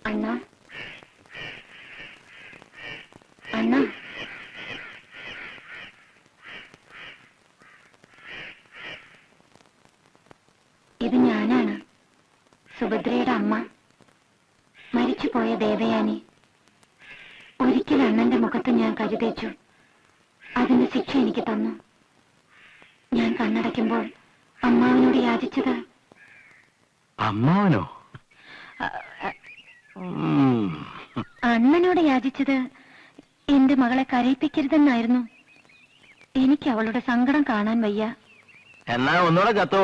അണ്ണാ, അണ്ണാ, ഇത് ഞാനാണ്, സുഭദ്രയുടെ അമ്മ, മരിച്ചുപോയ ദേവയാനി. ഒരിക്കൽ അണ്ണന്റെ മുഖത്ത് ഞാൻ കരുതേച്ചു. അതിന് ശിക്ഷ എനിക്ക് തന്നു. ഞാൻ കണ്ണടയ്ക്കുമ്പോൾ അമ്മാവനോട് യാചിച്ചത്. അമ്മാവനോ? അണ്ണനോട് യാചിച്ചത് എന്റെ മകളെ കരയിപ്പിക്കരുതെന്നായിരുന്നു. എനിക്ക് അവളുടെ സങ്കടം കാണാൻ വയ്യ. എന്നാ ഒന്നുകൂടെ ചത്തോ,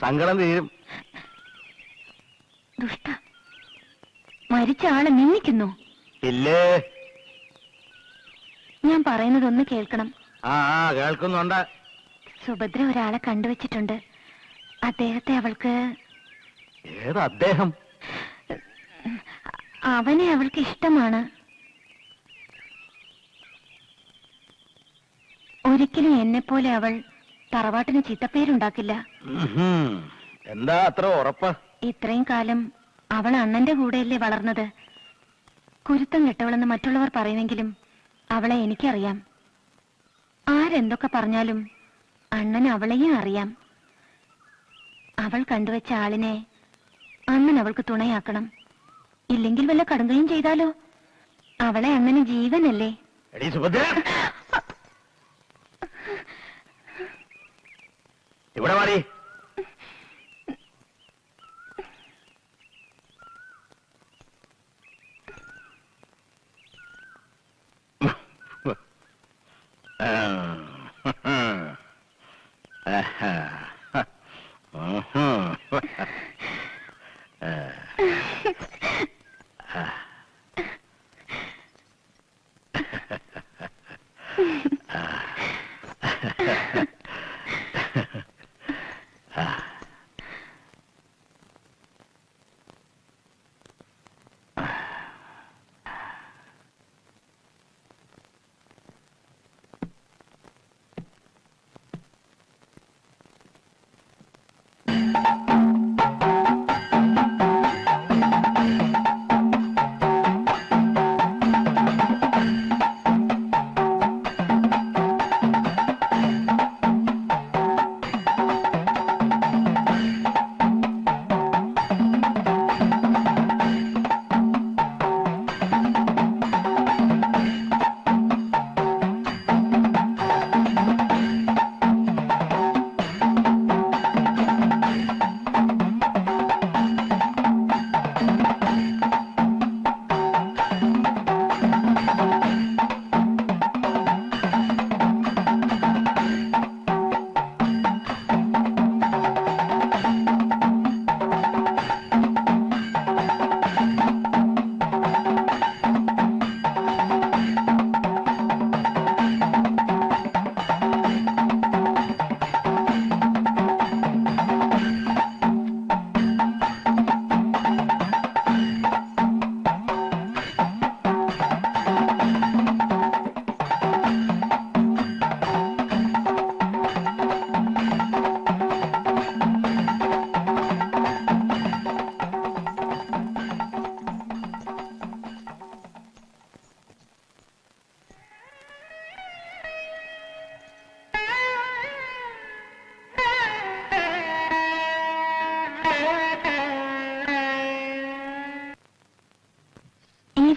സങ്കടം തീരും. ദുഷ്ട, മരിച്ച ആളെ നിന്ദിക്കുന്നു. ഇല്ലേ, ഞാൻ പറയുന്നതൊന്ന് കേൾക്കണം. ആ കേൾക്കുന്നുണ്ട്. സുഭദ്ര ഒരാളെ കണ്ടുവച്ചിട്ടുണ്ട്. അദ്ദേഹത്തെ അവൾക്ക്... ഏത് അദ്ദേഹം? അവനെ അവൾക്ക് ഇഷ്ടമാണ്. ഒരിക്കലും എന്നെപ്പോലെ അവൾ തറവാട്ടിന് ചീത്തപ്പേരുണ്ടാക്കില്ല. എന്താ അത്ര ഉറപ്പ്? ഇത്രയും കാലം അവൾ അണ്ണന്റെ കൂടെയല്ലേ വളർന്നത്. കുരുത്തം കെട്ടവളെന്ന് മറ്റുള്ളവർ പറയുമെങ്കിലും അവളെ എനിക്കറിയാം. ആരെന്തൊക്കെ പറഞ്ഞാലും അണ്ണൻ അവളെയും അറിയാം. അവൾ കണ്ടുവച്ച ആളിനെ അണ്ണൻ അവൾക്ക് തുണയാക്കണം. ഇല്ലെങ്കിൽ വല്ല കടുങ്കയും ചെയ്താലോ? അവളെ അണ്ണന് ജീവനല്ലേ. ഇവിടെ മാറി.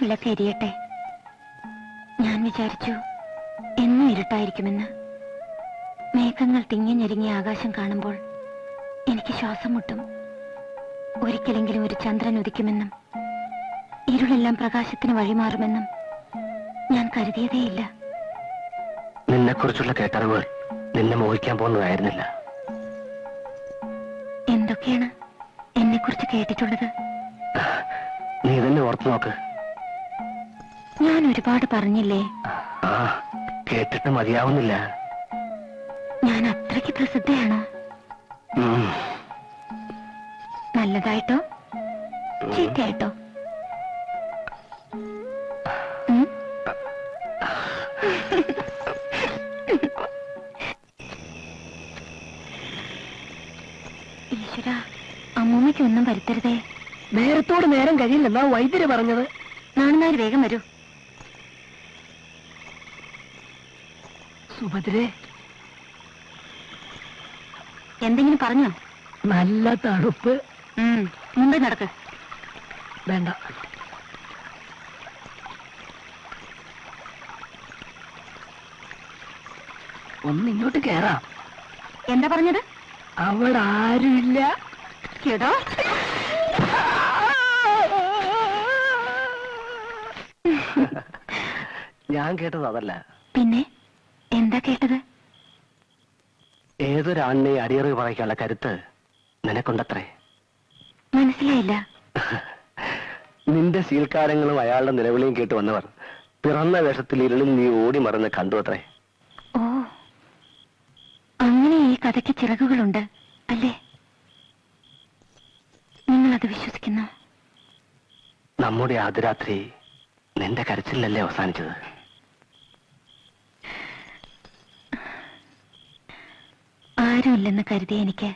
വിളക്ക് എരിയട്ടെ. ഞാൻ വിചാരിച്ചു എന്നും ഇരുട്ടായിരിക്കുമെന്ന്. മേഘങ്ങൾ തിങ്ങിഞ്ഞെരുങ്ങിയ ആകാശം കാണുമ്പോൾ എനിക്ക് ശ്വാസം മുട്ടും. ഒരിക്കലെങ്കിലും ഒരു ചന്ദ്രൻ ഉദിക്കുമെന്നും ഇരുളെല്ലാം പ്രകാശത്തിന് വഴിമാറുമെന്നും ഞാൻ കരുതിയതേയില്ല. നിന്നെക്കുറിച്ചുള്ള കേട്ടറിവുകൾ നിന്നെ മോഹിക്കാൻ പോകുന്നതായിരുന്നില്ല. എന്തൊക്കെയാണ് എന്നെക്കുറിച്ച് കേട്ടിട്ടുള്ളത്? നീ തന്നെ ഓർത്തു നോക്ക്. ഞാൻ ഒരുപാട് പറഞ്ഞില്ലേ? കേട്ടിട്ട് മതിയാവുന്നില്ല. ഞാൻ അത്രയ്ക്ക് പ്രസിദ്ധയാണോ? നല്ലതായിട്ടോ ചീത്തയായിട്ടോ? ഈശ്വര, അമ്മൂമ്മയ്ക്കൊന്നും വരുത്തരുതേ. നേരത്തോട് നേരം കഴിയില്ലെന്നാ വൈദ്യര് പറഞ്ഞത്. നാണുനാര് വേഗം വരൂ. സുഭദ്രേ, എന്തെങ്കിലും പറഞ്ഞോ? നല്ല തണുപ്പ്. മുമ്പേ നടക്ക്. വേണ്ട, ഒന്നിങ്ങോട്ട് കേറാം. എന്താ പറഞ്ഞത്? അവിടെ ആരുമില്ല. കേട്ടോ? ഞാൻ കേട്ടത് അതല്ല. പിന്നെ എന്താ കേട്ടത്? ഏതൊരാണിനെ അടിയറവ് പറയിക്കാനുള്ള കരുത്ത് നിനക്കുണ്ടത്രേ. മനസ്സിലായില്ല. നിന്റെ ശീൽക്കാരങ്ങളും അയാളുടെ നിലവിളിയും കേട്ട് വന്നവർ പിറന്ന വേഷത്തിൽ ഇരുളിൽ നീ ഓടി മറന്ന് കണ്ടു അത്രേ. ഓ, അങ്ങനെ ഈ കഥയ്ക്ക് ചിറകുകളുണ്ട് അല്ലേ? നിങ്ങളത് വിശ്വസിക്കുന്നു? നമ്മുടെ ആദ്യരാത്രി നിന്റെ കരച്ചിലല്ലേ അവസാനിച്ചത്? ആരുമില്ലെന്ന് കരുതിയ എനിക്ക്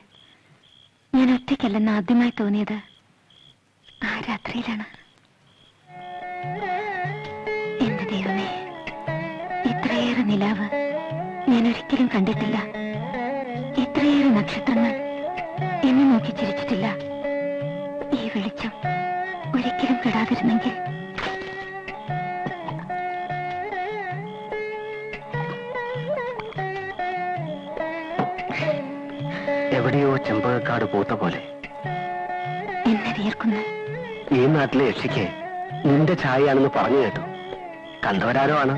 ഞാൻ ഒറ്റയ്ക്കല്ലെന്ന് ആദ്യമായി തോന്നിയത് ആ രാത്രിയിലാണ്. എന്റെ ദൈവമേ, ഇത്രയേറെ നിലാവ് ഞാൻ ഒരിക്കലും കണ്ടിട്ടില്ല. ഇത്രയേറെ നക്ഷത്രങ്ങൾ എന്നെ നോക്കി ചിരിച്ചിട്ടില്ല. ഈ വെളിച്ചം ഒരിക്കലും കെടാതിരുന്നെങ്കിൽ. എവിടെയോ ചെമ്പകക്കാട് പൂത്ത പോലെ എന്നെ വിയർക്കുന്നു. ഈ നാട്ടിലെ യക്ഷിക്ക് നിന്റെ ഛായയാണെന്ന് പറഞ്ഞു കേട്ടു. കണ്ടവരാരോ ആണ്.